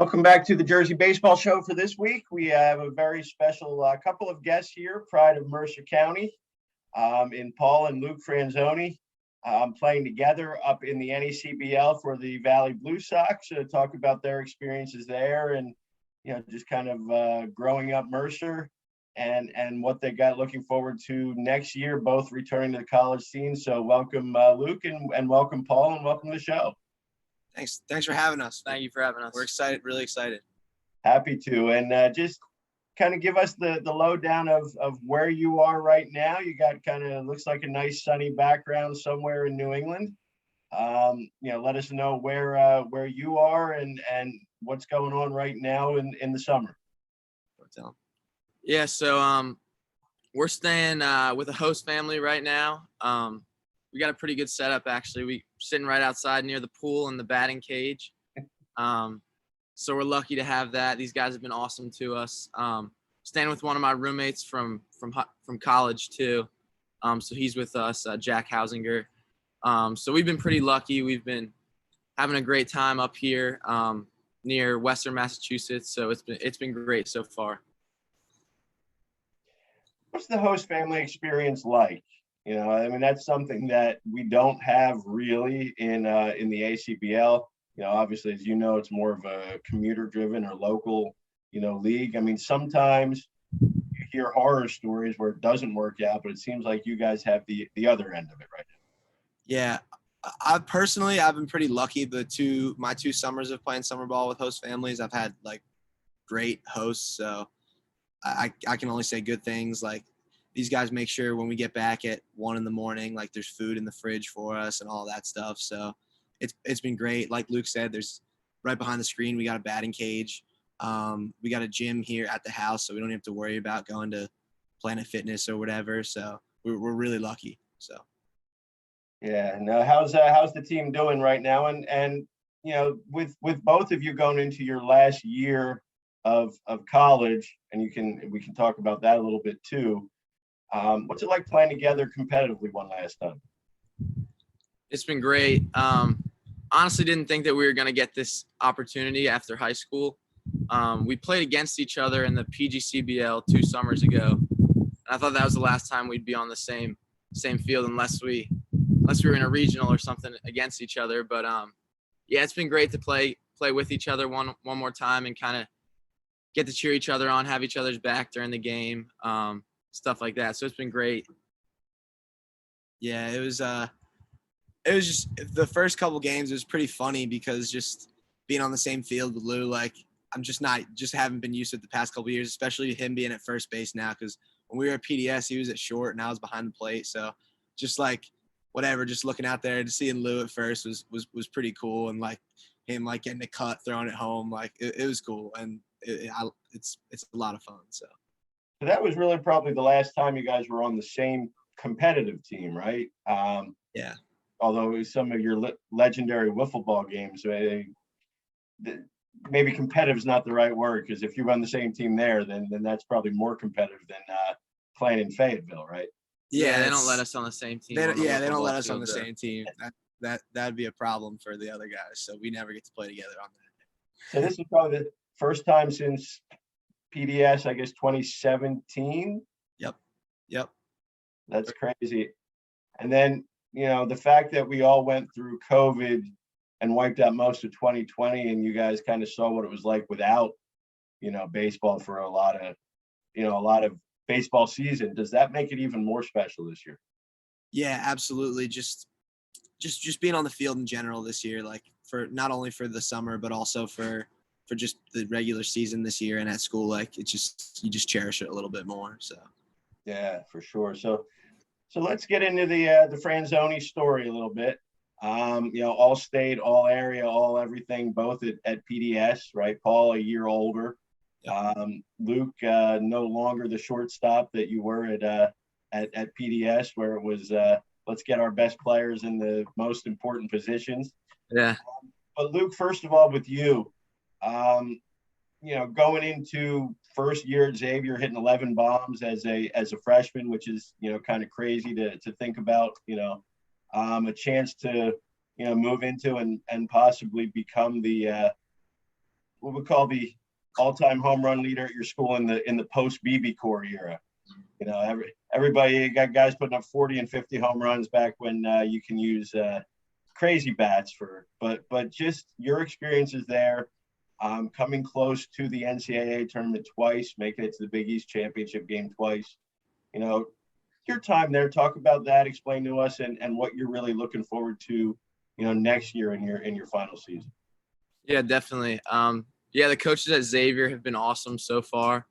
Welcome back to the Jersey Baseball Show for this week. We have a very special couple of guests here, pride of Mercer County, in Paul and Luke Franzoni, playing together up in the NECBL for the Valley Blue Sox to talk about their experiences there and, just kind of growing up Mercer and what they got looking forward to next year, both returning to the college scene. So welcome, Luke, and welcome, Paul, and welcome to the show. Thanks for having us. Thank you for having us. We're excited, really excited. Happy to. And just kind of give us the lowdown of where you are right now. You got kind of looks like a nice sunny background somewhere in New England. Let us know where you are and what's going on right now in the summer. Yeah, so we're staying with a host family right now. We got a pretty good setup, actually. We're sitting right outside near the pool and the batting cage. So we're lucky to have that. These guys have been awesome to us. Staying with one of my roommates from college, too. So he's with us, Jack Hausinger. So we've been pretty lucky. We've been having a great time up here near Western Massachusetts. So it's been great so far. What's the host family experience like? That's something that we don't have really in the ACBL. Obviously, as you know, it's more of a commuter-driven or local, league. sometimes you hear horror stories where it doesn't work out, but it seems like you guys have the other end of it right now. Yeah, I've been pretty lucky. My two summers of playing summer ball with host families, I've had like great hosts. So I can only say good things. Like, these guys make sure when we get back at 1 a.m, like there's food in the fridge for us and all that stuff. So it's been great. Like Luke said, there's right behind the screen, we got a batting cage. We got a gym here at the house, so we don't have to worry about going to Planet Fitness or whatever. So we're really lucky. So. Yeah. Now, how's the team doing right now? And with both of you going into your last year of college, and we can talk about that a little bit too. What's it like playing together competitively one last time? It's been great. Honestly, didn't think that we were going to get this opportunity after high school. We played against each other in the PGCBL 2 summers ago. And I thought that was the last time we'd be on the same field unless we were in a regional or something against each other. But yeah, it's been great to play with each other one more time and kind of get to cheer each other on, have each other's back during the game. Stuff like that. So it's been great. Yeah, it was just the first couple games. It was pretty funny because just being on the same field with Lou, like I'm just haven't been used to it the past couple of years, especially him being at first base now. Because when we were at PDS, he was at short and I was behind the plate. So just like whatever, just looking out there and seeing Lou at first was pretty cool, and like him like getting a cut, throwing it home, like it was cool, and it's a lot of fun. So that was really probably the last time you guys were on the same competitive team, right? Yeah. Although some of your legendary wiffle ball games, maybe competitive is not the right word, because if you run the same team there, then that's probably more competitive than playing in Fayetteville, right? Yeah, they don't let us on the same team. They don't let us on the same team. That'd be a problem for the other guys. So we never get to play together on that. So this is probably the first time since PDS, I guess 2017. Yep. That's crazy. And then, the fact that we all went through COVID and wiped out most of 2020, and you guys kind of saw what it was like without, baseball for a lot of baseball season. Does that make it even more special this year? Yeah, absolutely. Just being on the field in general this year, like for not only for the summer, but also for just the regular season this year and at school, like you just cherish it a little bit more. So. Yeah, for sure. So let's get into the Franzoni story a little bit. All state, all area, all everything, both at PDS, right? Paul, a year older. Yep. Luke, no longer the shortstop that you were at PDS, where it was let's get our best players in the most important positions. Yeah. But Luke, first of all, with you, going into first year at Xavier, hitting 11 bombs as a freshman, which is, kind of crazy to think about, a chance to, move into and possibly become the what we call the all-time home run leader at your school in the post BBCOR era. You know, everybody, you got guys putting up 40 and 50 home runs back when you can use crazy bats but just your experiences there, coming close to the NCAA tournament twice, making it to the Big East championship game twice. You know, your time there, talk about that, explain to us and what you're really looking forward to, you know, next year in your final season. Yeah, definitely. Yeah, the coaches at Xavier have been awesome so far.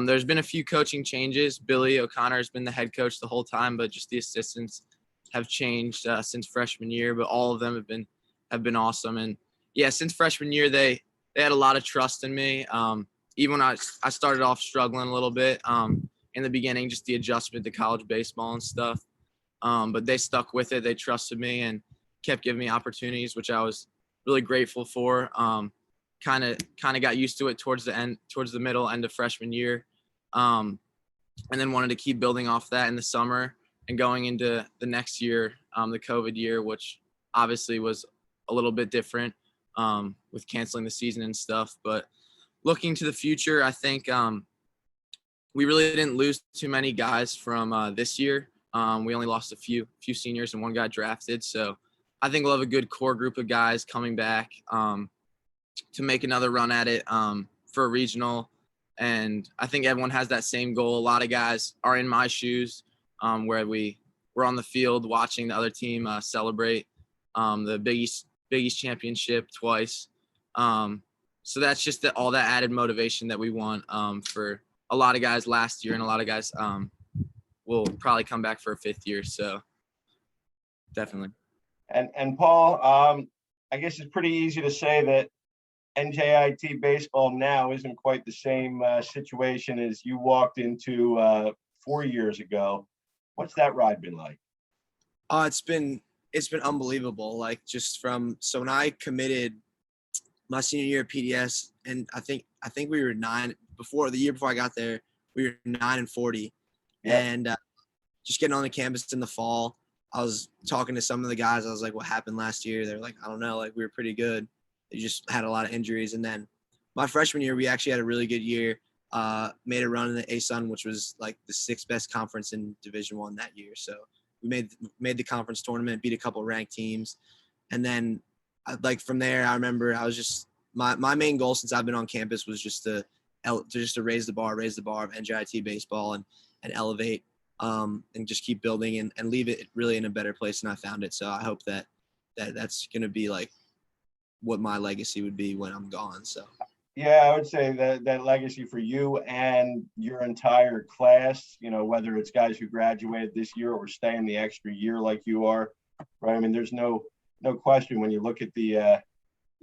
There's been a few coaching changes. Billy O'Connor has been the head coach the whole time, but just the assistants have changed since freshman year. But all of them have been awesome. And yeah, since freshman year, they had a lot of trust in me. Even when I started off struggling a little bit in the beginning, just the adjustment to college baseball and stuff. But they stuck with it. They trusted me and kept giving me opportunities, which I was really grateful for. Kind of got used to it towards the middle end of freshman year, and then wanted to keep building off that in the summer and going into the next year, the COVID year, which obviously was a little bit different with canceling the season and stuff. But looking to the future, I think we really didn't lose too many guys from this year. We only lost a few seniors and one got drafted, so I think we'll have a good core group of guys coming back to make another run at it for a regional. And I think everyone has that same goal. A lot of guys are in my shoes where we're on the field watching the other team celebrate the Big East championship twice. So that's just all that added motivation that we want for a lot of guys last year, and a lot of guys will probably come back for a fifth year. So definitely. And Paul, I guess it's pretty easy to say that NJIT baseball now isn't quite the same situation as you walked into 4 years ago. What's that ride been like? It's been unbelievable. Like so when I committed my senior year at PDS, and I think we were the year before I got there, we were 9-40, yep. And just getting on the campus in the fall. I was talking to some of the guys. I was like, what happened last year? They're like, I don't know. Like, we were pretty good. They just had a lot of injuries. And then my freshman year, we actually had a really good year. Made a run in the ASUN, which was like the 6th best conference in Division I that year. So we made the conference tournament, beat a couple ranked teams. And then from there, I remember I was just my main goal since I've been on campus was just to raise the bar of NJIT baseball and elevate. And just keep building and leave it really in a better place than I found it. So I hope that's going to be like what my legacy would be when I'm gone. So yeah, I would say that legacy for you and your entire class, you know, whether it's guys who graduated this year or staying the extra year like you are, right? I mean, there's no question when you look at the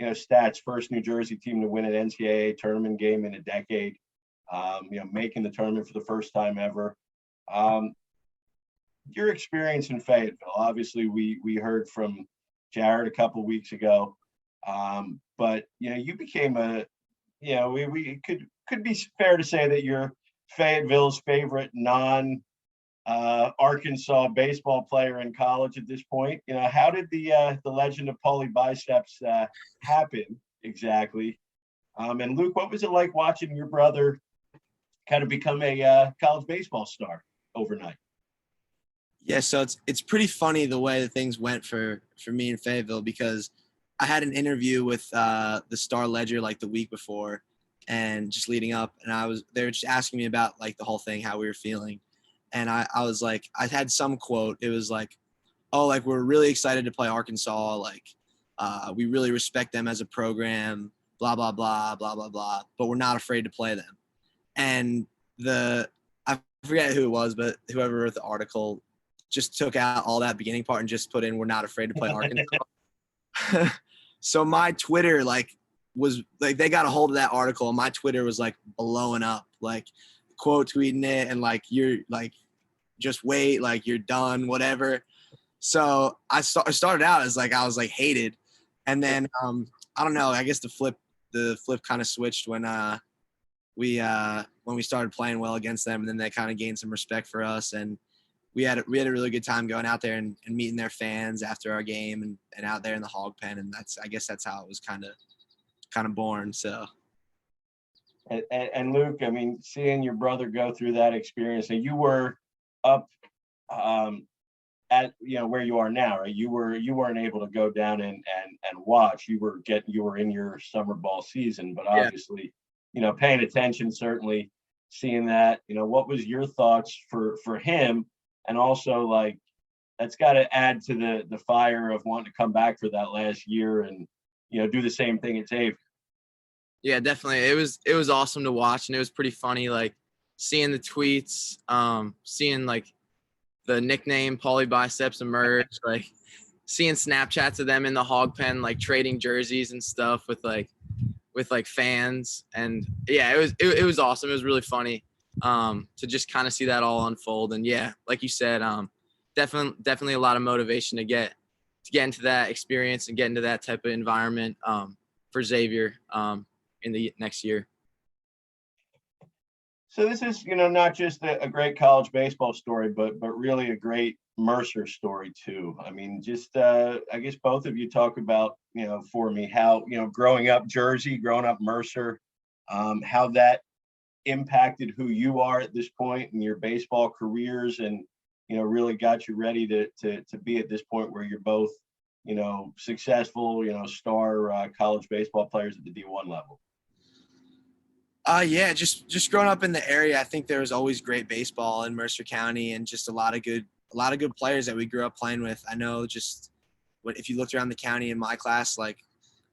stats, first New Jersey team to win an NCAA tournament game in a decade, making the tournament for the first time ever. Your experience in Fayetteville, obviously we heard from Jared a couple of weeks ago, but you became we could be fair to say that you're Fayetteville's favorite Arkansas baseball player in college at this point. How did the legend of Pauly Biceps happen exactly? And Luke, what was it like watching your brother kind of become a college baseball star overnight? Yeah, so it's pretty funny the way that things went for me in Fayetteville, because I had an interview with the Star Ledger like the week before and just leading up, and they were just asking me about like the whole thing, how we were feeling. And I was like, I had some quote. It was like, oh, like, we're really excited to play Arkansas. Like, we really respect them as a program, blah, blah, blah, blah, blah, blah. But we're not afraid to play them. And I forget who it was, but whoever wrote the article just took out all that beginning part and just put in, we're not afraid to play Arkansas. So my Twitter, was like, they got a hold of that article and my Twitter was like blowing up, like quote tweeting it and like, you're like, just wait, like you're done, whatever. So I started out as like, I was like hated. And then I don't know, I guess the flip kind of switched when we started playing well against them, and then they kind of gained some respect for us, and we had a really good time going out there and meeting their fans after our game and out there in the hog pen. And I guess that's how it was kind of born. So And Luke, I mean, seeing your brother go through that experience, and you were up at where you are now, right? You weren't able to go down and watch. You were in your summer ball season, but obviously, paying attention, certainly seeing that. What was your thoughts for him, and also like that's got to add to the fire of wanting to come back for that last year and do the same thing at Xavier. Yeah, definitely. It was awesome to watch, and it was pretty funny, like seeing the tweets, seeing like the nickname Pauly Biceps emerge, like seeing Snapchats of them in the hog pen, like trading jerseys and stuff with fans. And yeah, it was awesome. It was really funny to just kind of see that all unfold. And yeah, like you said, definitely a lot of motivation to get into that experience and get into that type of environment for Xavier in the next year. So this is, not just a great college baseball story, but really a great Mercer story too. I mean, just I guess both of you talk about, for me, how, growing up Jersey, growing up Mercer, how that impacted who you are at this point in your baseball careers, and, really got you ready to be at this point where you're both, successful, star college baseball players at the D1 level. Yeah, just growing up in the area, I think there was always great baseball in Mercer County, and just a lot of good players that we grew up playing with. I know if you looked around the county in my class, like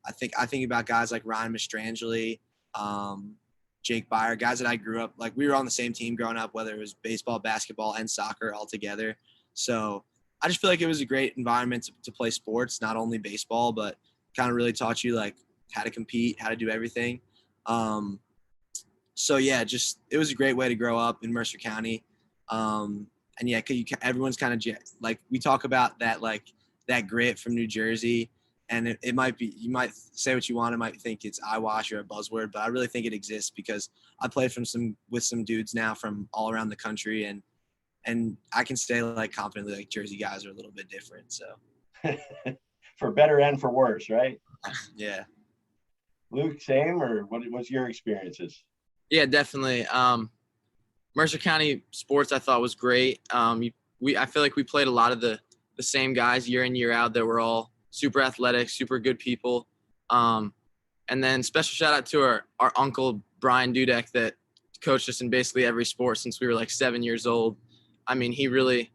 I think about guys like Ryan Mastrangeli, Jake Byer, guys that I grew up, like we were on the same team growing up, whether it was baseball, basketball, and soccer all together. So I just feel like it was a great environment to play sports, not only baseball, but kind of really taught you like how to compete, how to do everything. So yeah, it was a great way to grow up in Mercer County. And yeah, everyone's kind of like, we talk about that, like that grit from New Jersey, and it might be, you might say what you want. I might think it's eyewash or a buzzword, but I really think it exists because I played with some dudes now from all around the country, and I can say like confidently, like Jersey guys are a little bit different. So for better and for worse, right? Yeah. Luke, same, or what's your experiences? Yeah, definitely. Mercer County sports I thought was great. I feel like we played a lot of the same guys year in, year out that were all super athletic, super good people. And then special shout out to our uncle Brian Dudek that coached us in basically every sport since we were like 7 years old. I mean, he really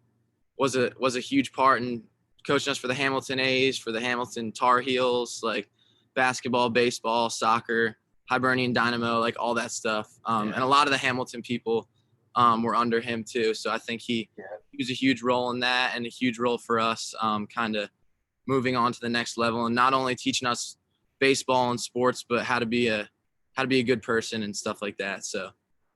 was a huge part in coaching us for the Hamilton A's, for the Hamilton Tar Heels, like basketball, baseball, soccer, Hibernian Dynamo, like all that stuff. And a lot of the Hamilton people were under him too. So I think he was a huge role in that, and a huge role for us kind of moving on to the next level, and not only teaching us baseball and sports, but how to be a good person and stuff like that. So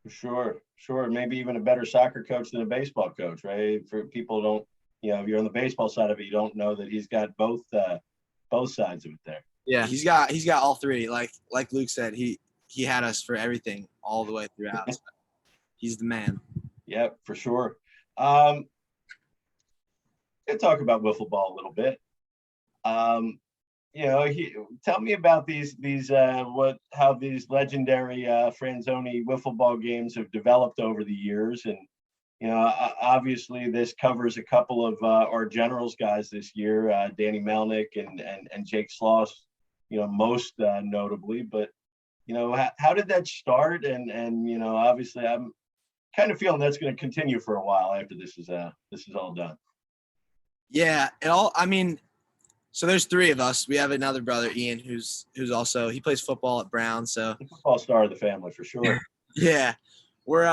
sure. Maybe even a better soccer coach than a baseball coach, right? For people don't, if you're on the baseball side of it, you don't know that he's got both sides of it there. Yeah, he's got all three. Like Luke said, he had us for everything all the way throughout. So he's the man. Yep, for sure. Let's talk about wiffle ball a little bit. Tell me about how these legendary Franzoni wiffle ball games have developed over the years, and obviously this covers a couple of our generals guys this year, Danny Melnick and Jake Sloss, most notably. But how did that start? And obviously I'm kind of feeling that's going to continue for a while after this is all done. Yeah, so there's three of us. We have another brother, Ian, who's also, he plays football at Brown. So Football star of the family for sure. Yeah, we're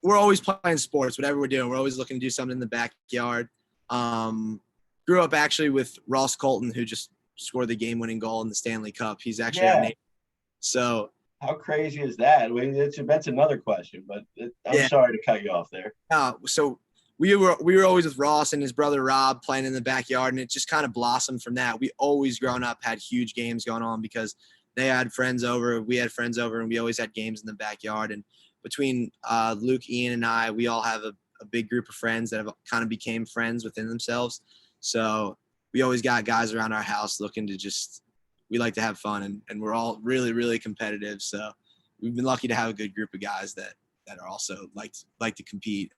always playing sports, whatever we're doing. We're always looking to do something in the backyard. Grew up actually with Ross Colton, who just scored the game-winning goal in the Stanley Cup. He's actually our neighbor. So how crazy is that? That's another question, but I'm sorry to cut you off there. So we were always with Ross and his brother Rob playing in the backyard, and it just kind of blossomed from that. We always growing up had huge games going on because they had friends over, we had friends over, and we always had games in the backyard. And between Luke, Ian, and I, we all have a big group of friends that have kind of became friends within themselves. So we always got guys around our house looking to just we like to have fun, and we're all really, really competitive. So we've been lucky to have a good group of guys that are also like to compete.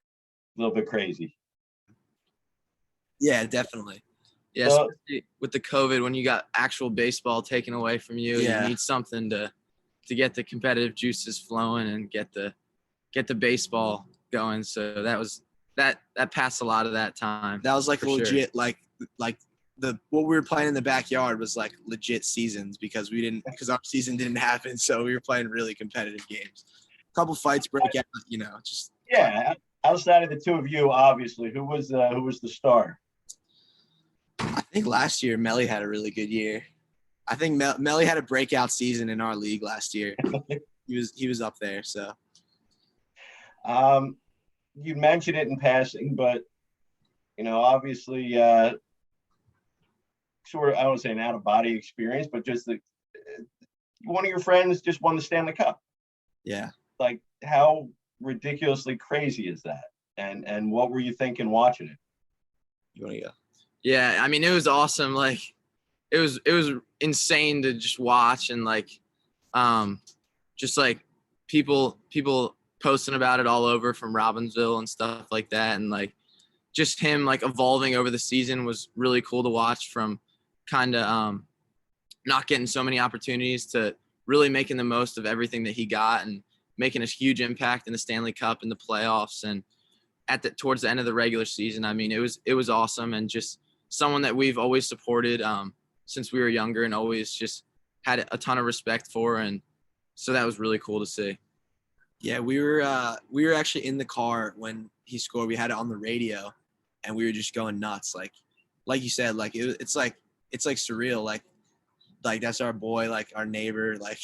A little bit crazy. Yeah, definitely. Yeah, So- especially with the COVID, when you got actual baseball taken away from you, Yeah. you need something to get the competitive juices flowing and get the baseball going. So that passed a lot of that time. That was like for sure. legit, like what we were playing in the backyard was like legit seasons because our season didn't happen. So we were playing really competitive games. A couple fights break out, just. Yeah. Outside of the two of you, obviously, who was the star? I think last year Melly had a really good year. I think Melly had a breakout season in our league last year. He was up there. So. You mentioned it in passing, but obviously, sort of, I don't say an out of body experience, but just one of your friends just won the Stanley Cup. Yeah. Like, how ridiculously crazy is that? And what were you thinking watching it? You want to go? Yeah, I mean, it was awesome. Like, it was insane to just watch, and just like people posting about it all over from Robbinsville and stuff like that, and like just him like evolving over the season was really cool to watch, from kind of not getting so many opportunities to really making the most of everything that he got and making a huge impact in the Stanley Cup and the playoffs and towards the end of the regular season. I mean, it was awesome, and just someone that we've always supported since we were younger and always just had a ton of respect for, and so that was really cool to see. Yeah, we were actually in the car when he scored. We had it on the radio, and we were just going nuts. Like you said, like it's like surreal. Like that's our boy, like our neighbor, like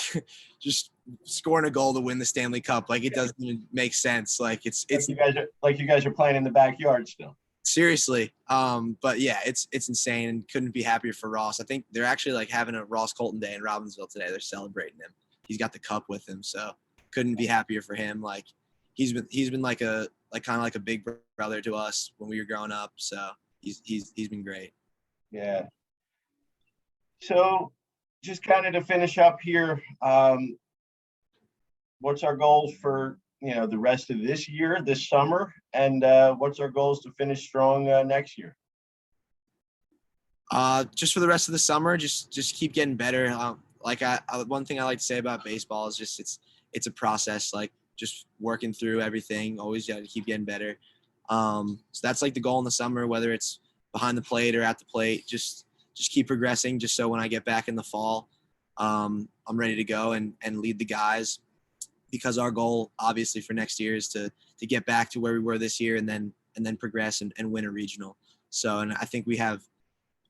just scoring a goal to win the Stanley Cup. Like it doesn't even make sense. Like it's you guys are playing in the backyard still. Seriously. But yeah, it's insane, and couldn't be happier for Ross. I think they're actually like having a Ross Colton day in Robbinsville today. They're celebrating him. He's got the cup with him, so couldn't be happier for him. Like he's been like kind of like a big brother to us when we were growing up. So he's been great. Yeah. So just kind of to finish up here, what's our goals for the rest of this year, this summer, and what's our goals to finish strong next year? Just for the rest of the summer, just keep getting better. One thing I like to say about baseball is just it's a process. Like just working through everything. Always got to keep getting better. So that's like the goal in the summer, whether it's behind the plate or at the plate. Just keep progressing. Just so when I get back in the fall, I'm ready to go and lead the guys. Because our goal, obviously, for next year is to get back to where we were this year, and then progress and win a regional. So, and I think we have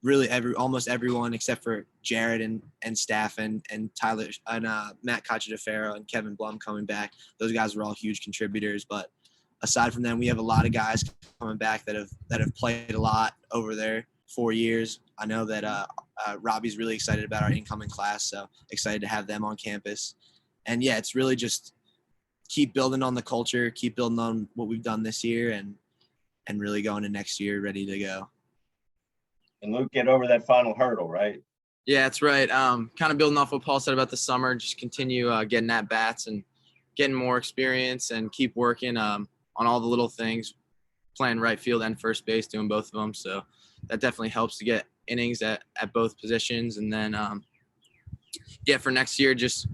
really almost everyone except for Jared and staff and Tyler and Matt Cacciadeferro and Kevin Blum coming back. Those guys were all huge contributors. But aside from them, we have a lot of guys coming back that have played a lot over their 4 years. I know that Robbie's really excited about our incoming class, so excited to have them on campus. And yeah, it's really just keep building on the culture, keep building on what we've done this year, and really going to next year ready to go. And Luke, get over that final hurdle, right? Yeah, that's right. Kind of building off what Paul said about the summer, just continue getting at bats and getting more experience, and keep working on all the little things, playing right field and first base, doing both of them. So that definitely helps to get innings at both positions. And then, for next year, just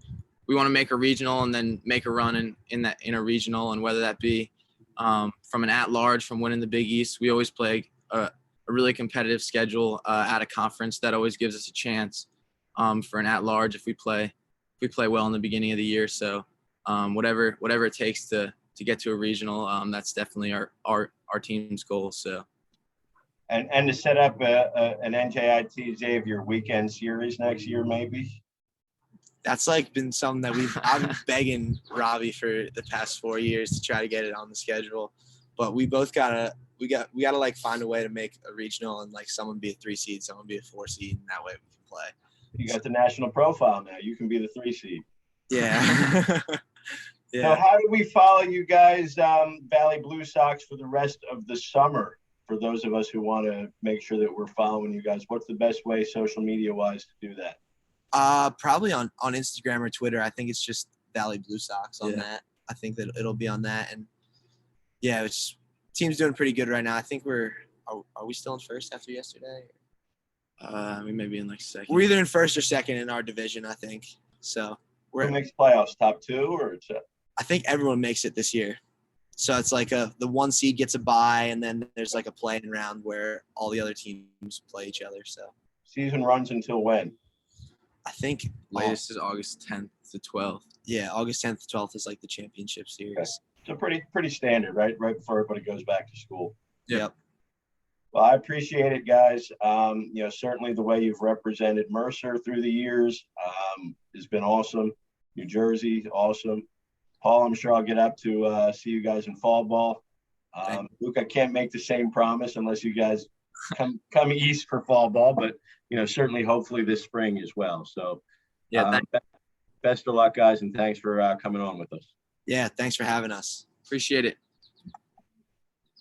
we want to make a regional and then make a run in a regional, and whether that be from an at-large, from winning the Big East. We always play a really competitive schedule at a conference that always gives us a chance for an at-large if we play well in the beginning of the year. So whatever it takes to get to a regional, that's definitely our team's goal. So. And to set up an NJIT Xavier weekend series next year, maybe. That's like been something that I've been begging Robbie for the past 4 years to try to get it on the schedule, but we gotta like find a way to make a regional, and like someone be a 3 seed, someone be a 4 seed, and that way we can play. You got the national profile now. You can be the 3 seed. Yeah. Yeah. So how do we follow you guys, Valley Blue Sox, for the rest of the summer? For those of us who want to make sure that we're following you guys, what's the best way social media wise to do that? Probably on Instagram or Twitter. I think it's just Valley Blue Sox on Yeah. that. I think that it'll be on that. And yeah, team's doing pretty good right now. I think are we still in first after yesterday? We may be in like second. We're either in first or second in our division, I think. So Who makes playoffs? Top two or it's I think everyone makes it this year. So it's like the 1 seed gets a bye, and then there's like a play-in round where all the other teams play each other. So season runs until when? I think latest is August 10th to 12th. Yeah, August 10th to 12th is like the championship series. Okay. So pretty standard, right? Right before everybody goes back to school. Yep. Well, I appreciate it, guys. Certainly the way you've represented Mercer through the years has been awesome. New Jersey, awesome. Paul, I'm sure I'll get up to see you guys in fall ball. Luke, I can't make the same promise unless you guys come east for fall ball, but certainly hopefully this spring as well. So Yeah. Best of luck, guys, and thanks for coming on with us. Yeah, thanks for having us. Appreciate it.